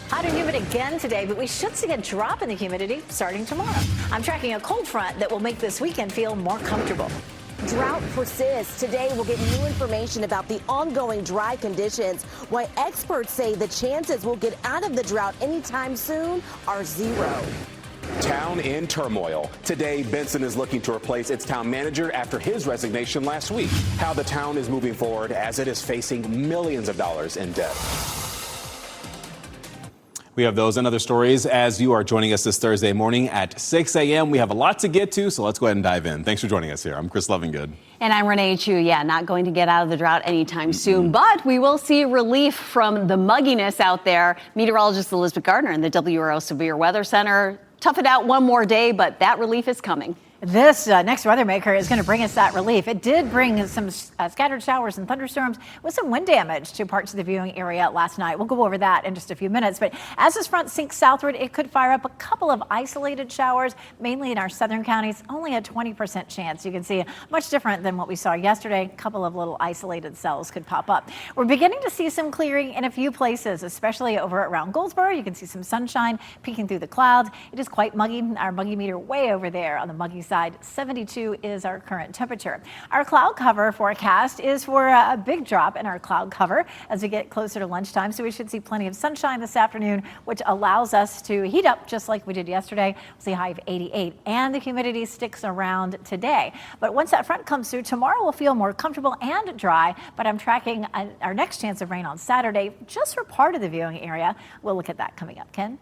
Hot and humid again today, but we should see a drop in the humidity starting tomorrow. I'm tracking a cold front that will make this weekend feel more comfortable. Drought persists. Today we'll get new information about the ongoing dry conditions. Why experts say the chances we'll get out of the drought anytime soon are zero. Town in turmoil. Today, Benson is looking to replace its town manager after his resignation last week. How the town is moving forward as it is facing millions of dollars in debt. We have those and other stories as you are joining us this Thursday morning at 6 a.m. We have a lot to get to, so let's go ahead and dive in. Thanks for joining us here. I'm Chris Lovingood. And I'm Renee Chu. Yeah, not going to get out of the drought anytime soon, but we will see relief from the mugginess out there. Meteorologist Elizabeth Gardner in the WRAL Severe Weather Center. Tough it out one more day, but that relief is coming. This next weather maker is going to bring us that relief. It did bring some scattered showers and thunderstorms with some wind damage to parts of the viewing area last night. We'll go over that in just a few minutes. But as this front sinks southward, it could fire up a couple of isolated showers, mainly in our southern counties. Only a 20% chance. You can see much different than what we saw yesterday. A couple of little isolated cells could pop up. We're beginning to see some clearing in a few places, especially over around Goldsboro. You can see some sunshine peeking through the clouds. It is quite muggy. Our muggy meter way over there on the muggy side. 72 is our current temperature. Our cloud cover forecast is for a big drop in our cloud cover as we get closer to lunchtime. So we should see plenty of sunshine this afternoon, which allows us to heat up just like we did yesterday. We'll see a high of 88, and the humidity sticks around today. But once that front comes through, tomorrow we'll feel more comfortable and dry. But I'm tracking our next chance of rain on Saturday just for part of the viewing area. We'll look at that coming up. Ken?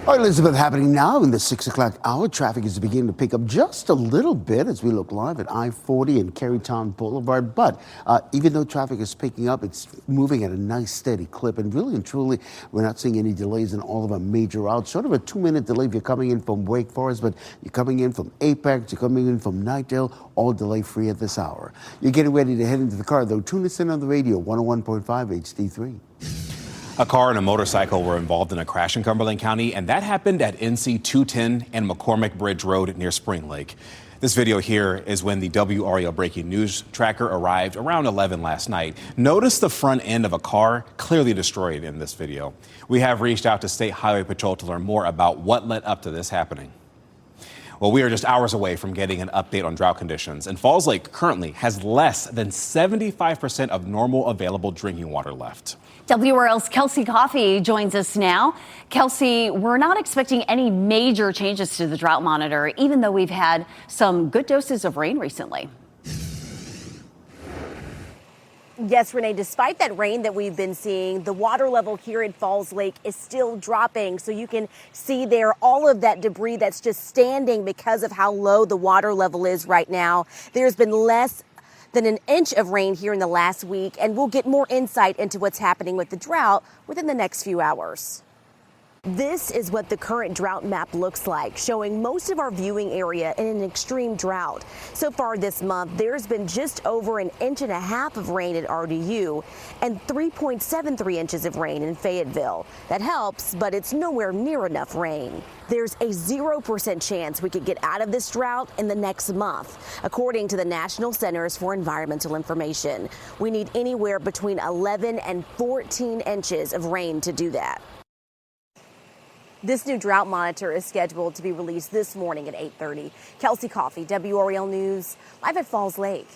All right, Elizabeth, happening now in the 6 o'clock hour. Traffic is beginning to pick up just a little bit as we look live at I-40 and Carytown Boulevard. But even though traffic is picking up, it's moving at a nice steady clip. And really and truly, we're not seeing any delays in all of our major routes. Sort of a 2-minute delay if you're coming in from Wake Forest, but you're coming in from Apex, you're coming in from Nightdale, all delay free at this hour. You're getting ready to head into the car, though. Tune us in on the radio, 101.5 HD3. A car and a motorcycle were involved in a crash in Cumberland County, and that happened at NC 210 and McCormick Bridge Road near Spring Lake. This video here is when the WRAL breaking news tracker arrived around 11 last night. Notice the front end of a car clearly destroyed in this video. We have reached out to State Highway Patrol to learn more about what led up to this happening. Well, we are just hours away from getting an update on drought conditions, and Falls Lake currently has less than 75% of normal available drinking water left. WRL's Kelsey Coffey joins us now. Kelsey, we're not expecting any major changes to the drought monitor, even though we've had some good doses of rain recently. Yes, Renee, despite that rain that we've been seeing, the water level here at Falls Lake is still dropping. So you can see there all of that debris that's just standing because of how low the water level is right now. There's been less than an inch of rain here in the last week, and we'll get more insight into what's happening with the drought within the next few hours. This is what the current drought map looks like, showing most of our viewing area in an extreme drought. So far this month, there's been just over 1.5 inches of rain at RDU and 3.73 inches of rain in Fayetteville. That helps, but it's nowhere near enough rain. There's a 0% chance we could get out of this drought in the next month, according to the National Centers for Environmental Information. We need anywhere between 11 and 14 inches of rain to do that. This new drought monitor is scheduled to be released this morning at 8:30. Kelsey Coffey, WRAL News, live at Falls Lake.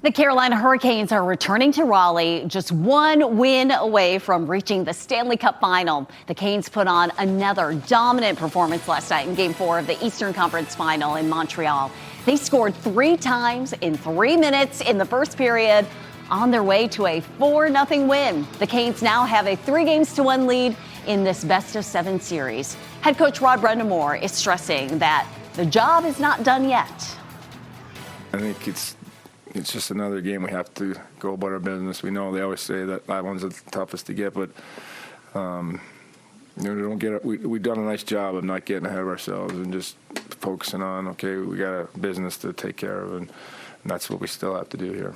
The Carolina Hurricanes are returning to Raleigh, just one win away from reaching the Stanley Cup final. The Canes put on another dominant performance last night in Game 4 of the Eastern Conference Final in Montreal. They scored 3 times in 3 minutes in the first period, on their way to a 4-0 win. The Canes now have a 3-1 lead in this best-of-7 series. Head coach Rod Brendamore is stressing that the job is not done yet. I think it's just another game. We have to go about our business. We know they always say that one's the toughest to get, but we've done a nice job of not getting ahead of ourselves and just focusing on, okay, we got a business to take care of, and that's what we still have to do here.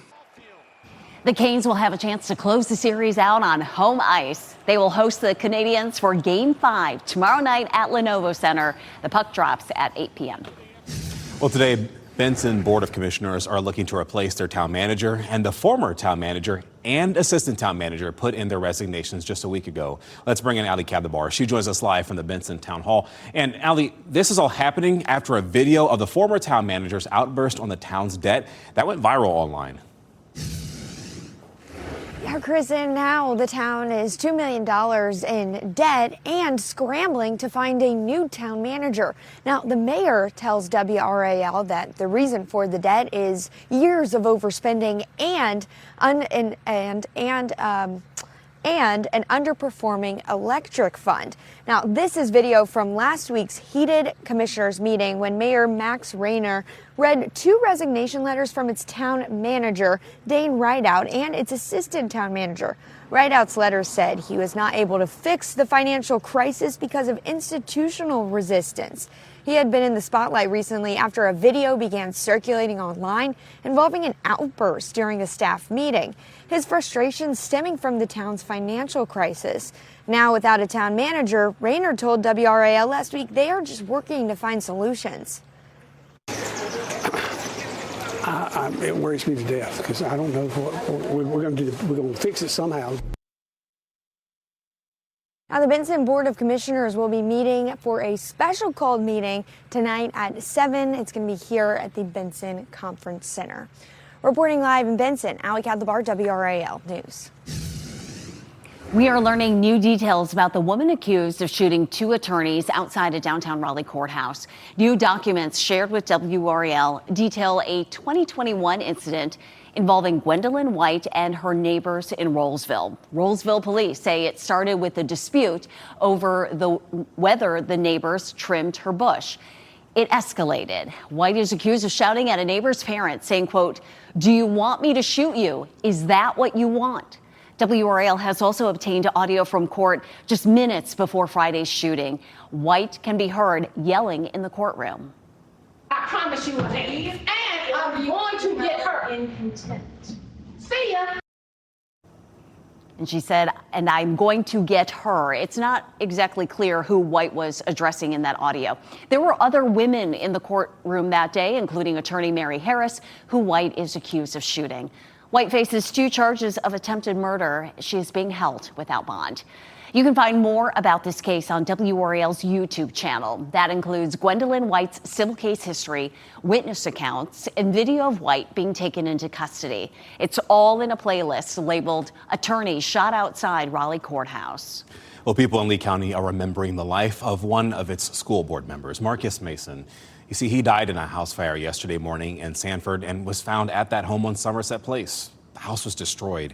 The Canes will have a chance to close the series out on home ice. They will host the Canadiens for Game 5 tomorrow night at Lenovo Center. The puck drops at 8 p.m. Well, today, Benson Board of Commissioners are looking to replace their town manager, and the former town manager and assistant town manager put in their resignations just a week ago. Let's bring in Ali Kadabar. She joins us live from the Benson Town Hall. And Ali, this is all happening after a video of the former town manager's outburst on the town's debt that went viral online. Yeah, Chris, and now the town is $2 million in debt and scrambling to find a new town manager. Now, the mayor tells WRAL that the reason for the debt is years of overspending and an underperforming electric fund. Now, this is video from last week's heated commissioners meeting when Mayor Max Rayner read 2 resignation letters from its town manager, Dane Rideout, and its assistant town manager. Rideout's letter said he was not able to fix the financial crisis because of institutional resistance. He had been in the spotlight recently after a video began circulating online involving an outburst during a staff meeting. His frustration stemming from the town's financial crisis. Now, without a town manager, Rayner told WRAL last week they are just working to find solutions. It worries me to death because I don't know what we're going to do. We're going to fix it somehow. Now, the Benson Board of Commissioners will be meeting for a special called meeting tonight at 7. It's going to be here at the Benson Conference Center. Reporting live in Benson, Ali Kadabar, WRAL News. We are learning new details about the woman accused of shooting 2 attorneys outside a downtown Raleigh courthouse. New documents shared with WRAL detail a 2021 incident involving Gwendolyn White and her neighbors in Rolesville. Rolesville police say it started with a dispute over whether the neighbors trimmed her bush. It escalated. White is accused of shouting at a neighbor's parents, saying, quote, "Do you want me to shoot you? Is that what you want?" WRAL has also obtained audio from court just minutes before Friday's shooting. White can be heard yelling in the courtroom. I promise you, ladies, and I'm going to get her in contempt. See ya. And she said, and I'm going to get her. It's not exactly clear who White was addressing in that audio. There were other women in the courtroom that day, including attorney Mary Harris, who White is accused of shooting. White faces 2 charges of attempted murder. She is being held without bond. You can find more about this case on WRAL's YouTube channel. That includes Gwendolyn White's civil case history, witness accounts, and video of White being taken into custody. It's all in a playlist labeled "Attorney Shot Outside Raleigh Courthouse." Well, people in Lee County are remembering the life of one of its school board members, Marcus Mason. You see, he died in a house fire yesterday morning in Sanford and was found at that home on Somerset Place. The house was destroyed.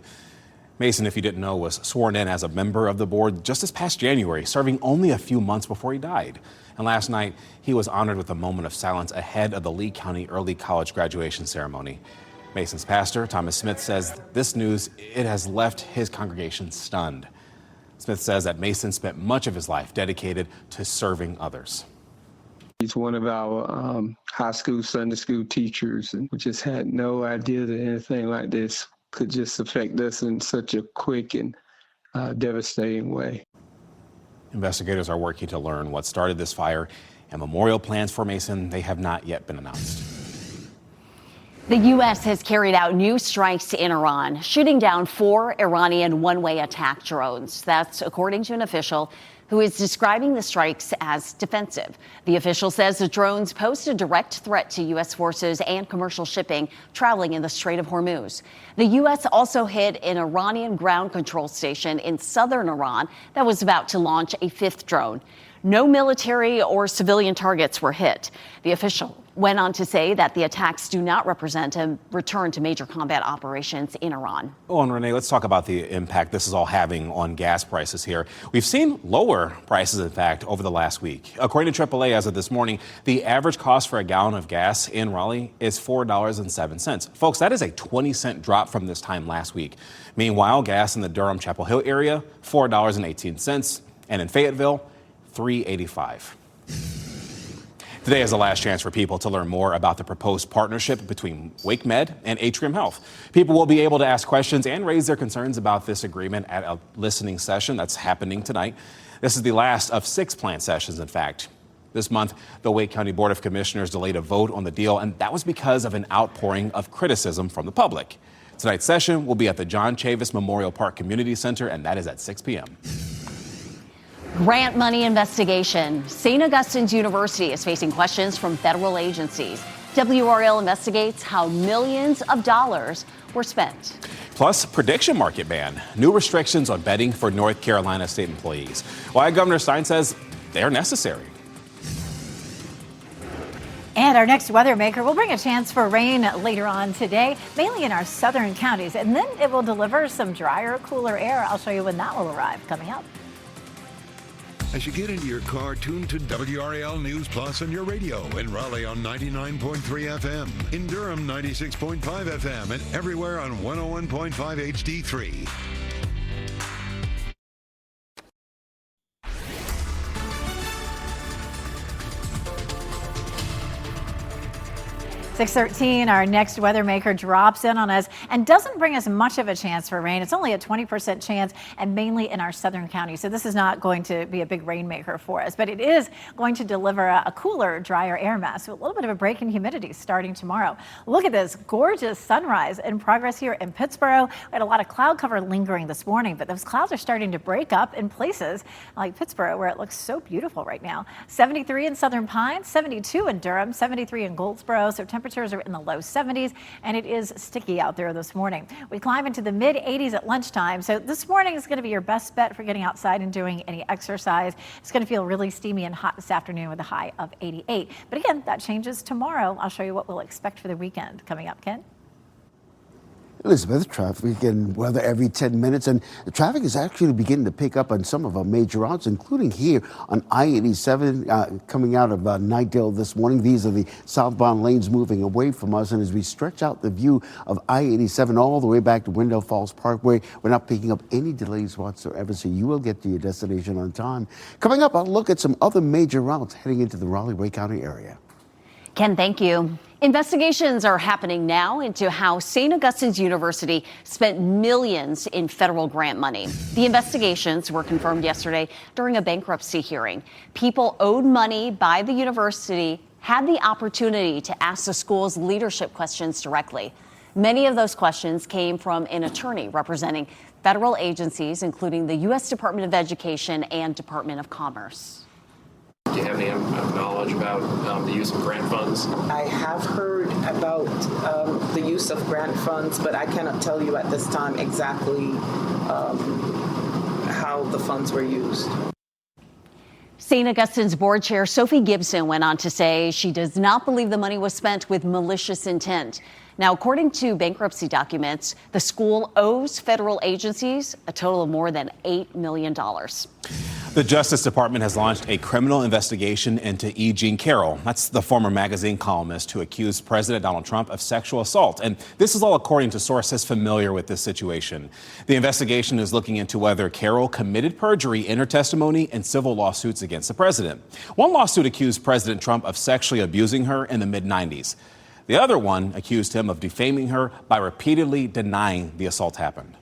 Mason, if you didn't know, was sworn in as a member of the board just this past January, serving only a few months before he died. And last night, he was honored with a moment of silence ahead of the Lee County Early College graduation ceremony. Mason's pastor, Thomas Smith, says this news, it has left his congregation stunned. Smith says that Mason spent much of his life dedicated to serving others. He's one of our high school, Sunday school teachers, and we just had no idea that anything like this could just affect us in such a quick and devastating way. Investigators are working to learn what started this fire, and memorial plans for Mason, they have not yet been announced. The U.S. has carried out new strikes in Iran, shooting down 4 Iranian one-way attack drones. That's according to an official who is describing the strikes as defensive. The official says the drones posed a direct threat to U.S. forces and commercial shipping traveling in the Strait of Hormuz. The U.S. also hit an Iranian ground control station in southern Iran that was about to launch a 5th drone. No military or civilian targets were hit. The official went on to say that the attacks do not represent a return to major combat operations in Iran. Oh, and Renee, let's talk about the impact this is all having on gas prices here. We've seen lower prices, in fact, over the last week. According to AAA, as of this morning, the average cost for a gallon of gas in Raleigh is $4.07. Folks, that is a 20-cent drop from this time last week. Meanwhile, gas in the Durham-Chapel Hill area, $4.18, and in Fayetteville, $3.85. Today is the last chance for people to learn more about the proposed partnership between WakeMed and Atrium Health. People will be able to ask questions and raise their concerns about this agreement at a listening session that's happening tonight. This is the last of 6 planned sessions, in fact. This month, the Wake County Board of Commissioners delayed a vote on the deal, and that was because of an outpouring of criticism from the public. Tonight's session will be at the John Chavis Memorial Park Community Center, and that is at 6 p.m. Grant money investigation. St. Augustine's University is facing questions from federal agencies. WRAL investigates how millions of dollars were spent. Plus, prediction market ban. New restrictions on betting for North Carolina state employees. Why Governor Stein says they're necessary. And our next weather maker will bring a chance for rain later on today, mainly in our southern counties. And then it will deliver some drier, cooler air. I'll show you when that will arrive coming up. As you get into your car, tune to WRAL News Plus on your radio. In Raleigh on 99.3 FM. In Durham, 96.5 FM. And everywhere on 101.5 HD3. 6:13, our next weather maker drops in on us and doesn't bring us much of a chance for rain. It's only a 20% chance and mainly in our southern counties. So this is not going to be a big rainmaker for us, but it is going to deliver a cooler, drier air mass. So a little bit of a break in humidity starting tomorrow. Look at this gorgeous sunrise in progress here in Pittsboro. We had a lot of cloud cover lingering this morning, but those clouds are starting to break up in places like Pittsboro where it looks so beautiful right now. 73 in Southern Pines, 72 in Durham, 73 in Goldsboro. So temperatures are in the low 70s, and it is sticky out there this morning. We climb into the mid 80s at lunchtime. So this morning is going to be your best bet for getting outside and doing any exercise. It's going to feel really steamy and hot this afternoon with a high of 88. But again, that changes tomorrow. I'll show you what we'll expect for the weekend coming up. Ken? Elizabeth, traffic and weather every 10 minutes, and the traffic is actually beginning to pick up on some of our major routes, including here on I-87 coming out of Nightdale this morning. These are the southbound lanes moving away from us, and as we stretch out the view of I-87 all the way back to Wendell Falls Parkway, we're not picking up any delays whatsoever, so you will get to your destination on time. Coming up, I'll look at some other major routes heading into the Raleigh-Wake County area. Ken, thank you. Investigations are happening now into how St. Augustine's University spent millions in federal grant money. The investigations were confirmed yesterday during a bankruptcy hearing. People owed money by the university had the opportunity to ask the school's leadership questions directly. Many of those questions came from an attorney representing federal agencies, including the U.S. Department of Education and Department of Commerce. Do you have any knowledge about the use of grant funds? I have heard about the use of grant funds, but I cannot tell you at this time exactly how the funds were used. St. Augustine's board chair Sophie Gibson went on to say she does not believe the money was spent with malicious intent. Now, according to bankruptcy documents, the school owes federal agencies a total of more than $8 million. The Justice Department has launched a criminal investigation into E. Jean Carroll. That's the former magazine columnist who accused President Donald Trump of sexual assault. And this is all according to sources familiar with this situation. The investigation is looking into whether Carroll committed perjury in her testimony and civil lawsuits against the president. One lawsuit accused President Trump of sexually abusing her in the mid-90s. The other one accused him of defaming her by repeatedly denying the assault happened.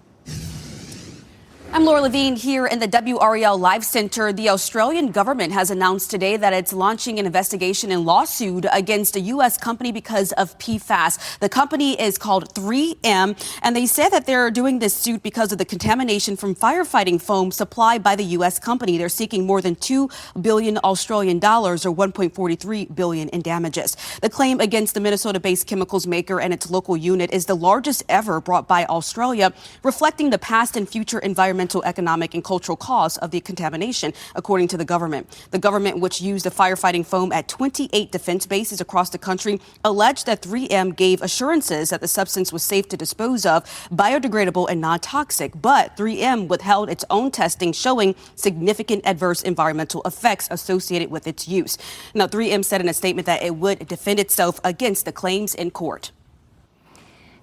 I'm Laura Levine here in the WRAL Live Center. The Australian government has announced today that it's launching an investigation and lawsuit against a U.S. company because of PFAS. The company is called 3M, and they said that they're doing this suit because of the contamination from firefighting foam supplied by the U.S. company. They're seeking more than $2 billion Australian dollars, or $1.43 billion in damages. The claim against the Minnesota-based chemicals maker and its local unit is the largest ever brought by Australia, reflecting the past and future environmental, economic, and cultural costs of the contamination, according to the government. The government, which used the firefighting foam at 28 defense bases across the country, alleged that 3M gave assurances that the substance was safe to dispose of, biodegradable, and non-toxic. But 3M withheld its own testing, showing significant adverse environmental effects associated with its use. Now, 3M said in a statement that it would defend itself against the claims in court.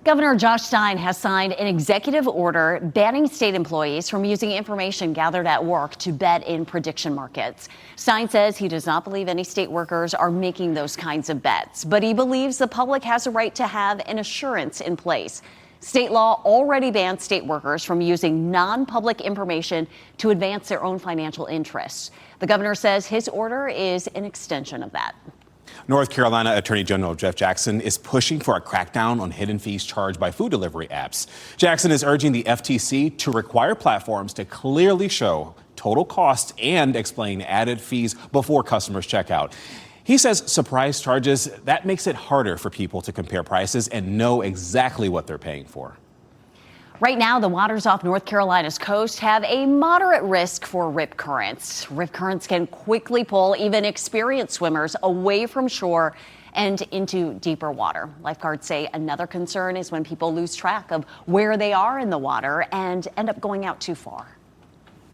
Governor Josh Stein has signed an executive order banning state employees from using information gathered at work to bet in prediction markets. Stein says he does not believe any state workers are making those kinds of bets, but he believes the public has a right to have an assurance in place. State law already bans state workers from using non-public information to advance their own financial interests. The governor says his order is an extension of that. North Carolina Attorney General Jeff Jackson is pushing for a crackdown on hidden fees charged by food delivery apps. Jackson is urging the FTC to require platforms to clearly show total costs and explain added fees before customers check out. He says surprise charges, that makes it harder for people to compare prices and know exactly what they're paying for. Right now, the waters off North Carolina's coast have a moderate risk for rip currents. Rip currents can quickly pull even experienced swimmers away from shore and into deeper water. Lifeguards say another concern is when people lose track of where they are in the water and end up going out too far.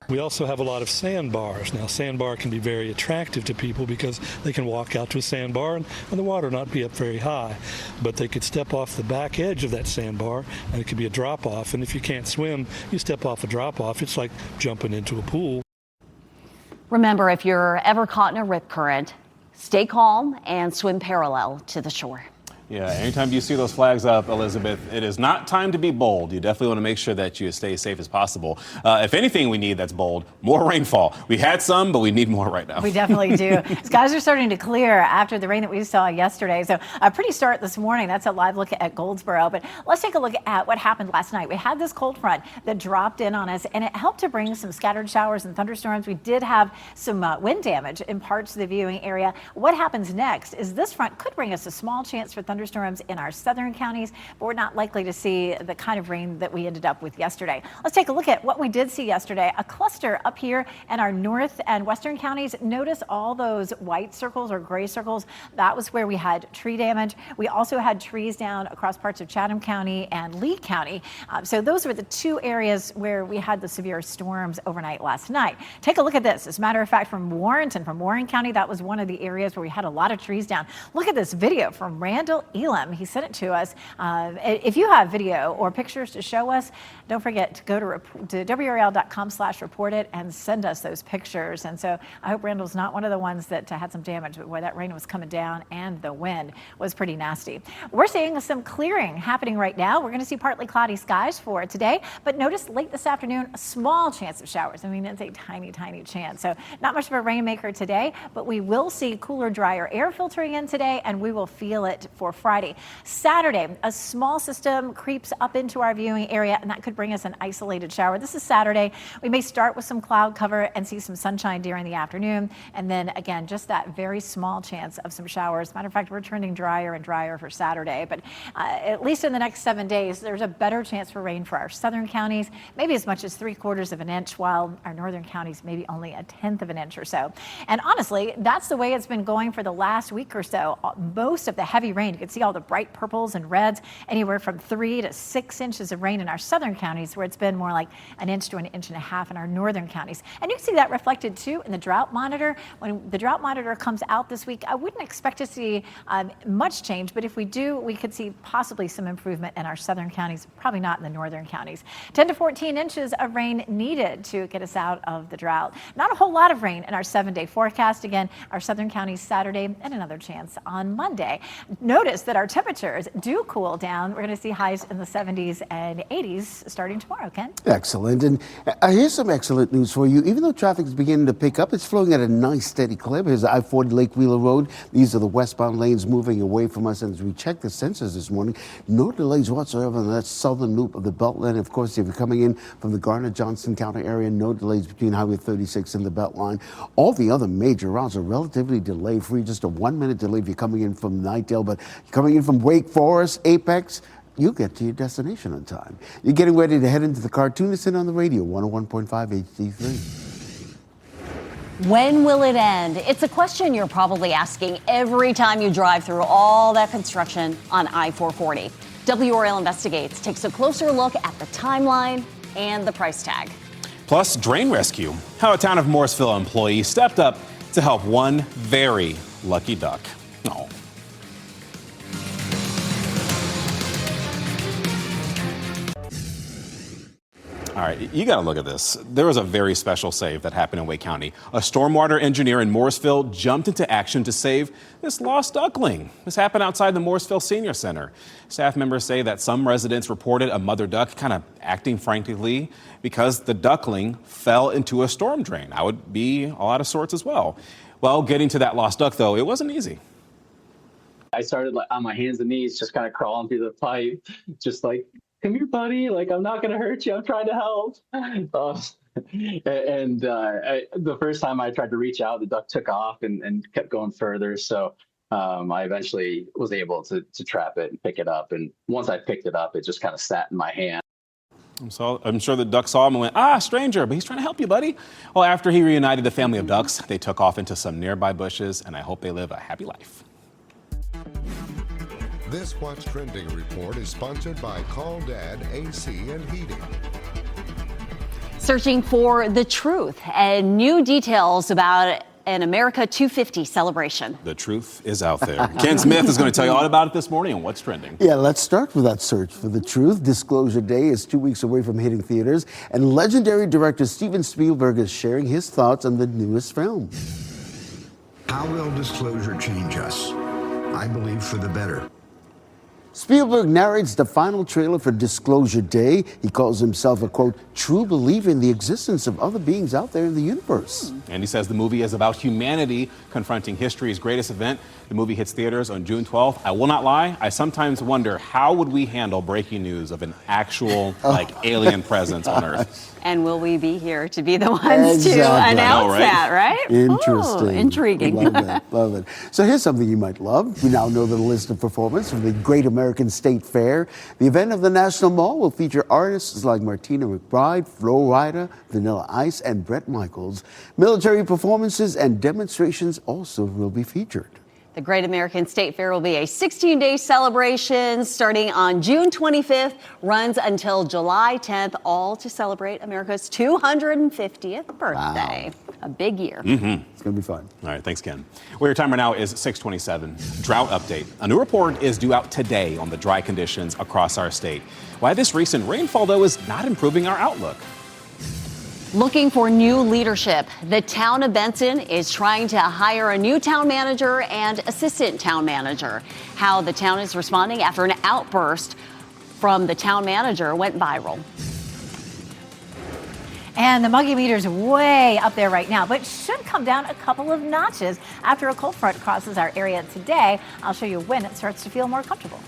We also have a lot of sandbars. Now, sandbar can be very attractive to people because they can walk out to a sandbar and the water not be up very high. But they could step off the back edge of that sandbar and it could be a drop-off. And if you can't swim, you step off a drop-off. It's like jumping into a pool. Remember, if you're ever caught in a rip current, stay calm and swim parallel to the shore. Yeah, anytime you see those flags up, Elizabeth, it is not time to be bold. You definitely want to make sure that you stay as safe as possible. If anything we need that's bold, more rainfall. We had some, but we need more right now. We definitely do. Skies are starting to clear after the rain that we saw yesterday. So a pretty start this morning. That's a live look at Goldsboro. But let's take a look at what happened last night. We had this cold front that dropped in on us, and it helped to bring some scattered showers and thunderstorms. We did have some wind damage in parts of the viewing area. What happens next is this front could bring us a small chance for thunderstorms in our southern counties, but we're not likely to see the kind of rain that we ended up with yesterday. Let's take a look at what we did see yesterday. A cluster up here in our north and western counties. Notice all those white circles or gray circles. That was where we had tree damage. We also had trees down across parts of Chatham County and Lee County. So those were the two areas where we had the severe storms overnight last night. Take a look at this. As a matter of fact, from Warrenton, from Warren County, that was one of the areas where we had a lot of trees down. Look at this video from Randall Elam. He sent it to us. If you have video or pictures to show us, don't forget to go to WRAL.com/report-it and send us those pictures. And so I hope Randall's not one of the ones that had some damage, but where that rain was coming down and the wind was pretty nasty. We're seeing some clearing happening right now. We're going to see partly cloudy skies for today, but notice late this afternoon, a small chance of showers. I mean, it's a tiny, tiny chance. So not much of a rainmaker today, but we will see cooler, drier air filtering in today, and we will feel it for Friday. Saturday, a small system creeps up into our viewing area, and that could bring us an isolated shower. This is Saturday. We may start with some cloud cover and see some sunshine during the afternoon, and then again, just that very small chance of some showers. Matter of fact, we're turning drier and drier for Saturday, but at least in the next 7 days, there's a better chance for rain for our southern counties, maybe as much as 3/4 of an inch, while our northern counties maybe only 1/10 of an inch or so. And honestly, that's the way it's been going for the last week or so. Most of the heavy rain, you can see all the bright purples and reds, anywhere from 3 to 6 inches of rain in our southern counties, where it's been more like 1 inch to 1.5 inches in our northern counties. And you can see that reflected too in the drought monitor. When the drought monitor comes out this week, I wouldn't expect to see much change, but if we do, we could see possibly some improvement in our southern counties, probably not in the northern counties. 10 to 14 inches of rain needed to get us out of the drought. Not a whole lot of rain in our 7-day forecast. Again, our southern counties Saturday and another chance on Monday. Notice that our temperatures do cool down. We're going to see highs in the 70s and 80s starting tomorrow, Ken. Excellent. And here's some excellent news for you. Even though traffic is beginning to pick up, it's flowing at a nice steady clip. Here's I-40 Lake Wheeler Road. These are the westbound lanes moving away from us. And as we check the sensors this morning, no delays whatsoever on that southern loop of the Beltline. Of course, if you're coming in from the Garner-Johnson County area, no delays between Highway 36 and the Beltline. All the other major routes are relatively delay-free, just a 1-minute delay if you're coming in from Nightdale. But you're coming in from Wake Forest, Apex, you'll get to your destination on time. You're getting ready to head into the Cartoonist on the radio, 101.5 HD3. When will it end? It's a question you're probably asking every time you drive through all that construction on I-440. WRAL Investigates takes a closer look at the timeline and the price tag. Plus, drain rescue. How a town of Morrisville employee stepped up to help one very lucky duck. Oh. All right, you got to look at this. There was a very special save that happened in Wake County. A stormwater engineer in Morrisville jumped into action to save this lost duckling. This happened outside the Morrisville Senior Center. Staff members say that some residents reported a mother duck kind of acting frantically because the duckling fell into a storm drain. I would be all out of sorts as well. Well, getting to that lost duck, though, it wasn't easy. I started on my hands and knees, just kind of crawling through the pipe, just like, come here, buddy. Like, I'm not going to hurt you. I'm trying to help. The first time I tried to reach out, the duck took off and kept going further. So I eventually was able to trap it and pick it up. And once I picked it up, it just kind of sat in my hand. So I'm sure the duck saw him and went, stranger, but he's trying to help you, buddy. Well, after he reunited the family of ducks, they took off into some nearby bushes, and I hope they live a happy life. This What's Trending report is sponsored by Call Dad AC and Heating. Searching for the truth and new details about an America 250 celebration. The truth is out there. Ken Smith is going to tell you all about it this morning on What's Trending. Yeah, let's start with that search for the truth. Disclosure Day is 2 weeks away from hitting theaters, and legendary director Steven Spielberg is sharing his thoughts on the newest film. How will disclosure change us? I believe for the better. Spielberg narrates the final trailer for Disclosure Day. He calls himself a, quote, true believer in the existence of other beings out there in the universe. And he says the movie is about humanity confronting history's greatest event. The movie hits theaters on June 12th. I will not lie, I sometimes wonder, how would we handle breaking news of an actual, alien presence on Earth? And will we be here to be the ones to announce that, right? Interesting. Ooh, intriguing. Love it. So here's something you might love. We now know the list of performers from the Great American State Fair. The event of the National Mall will feature artists like Martina McBride, Flo Rida, Vanilla Ice, and Bret Michaels. Military performances and demonstrations also will be featured. The Great American State Fair will be a 16-day celebration starting on June 25th, runs until July 10th, all to celebrate America's 250th birthday. Wow. A big year. Mm-hmm. It's going to be fun. All right, thanks, Ken. Well, your timer now is 6:27. Drought update. A new report is due out today on the dry conditions across our state. Why this recent rainfall, though, is not improving our outlook. Looking for new leadership. The town of Benson is trying to hire a new town manager and assistant town manager. How the town is responding after an outburst from the town manager went viral. And the muggy meter's way up there right now, but should come down a couple of notches after a cold front crosses our area today. I'll show you when it starts to feel more comfortable.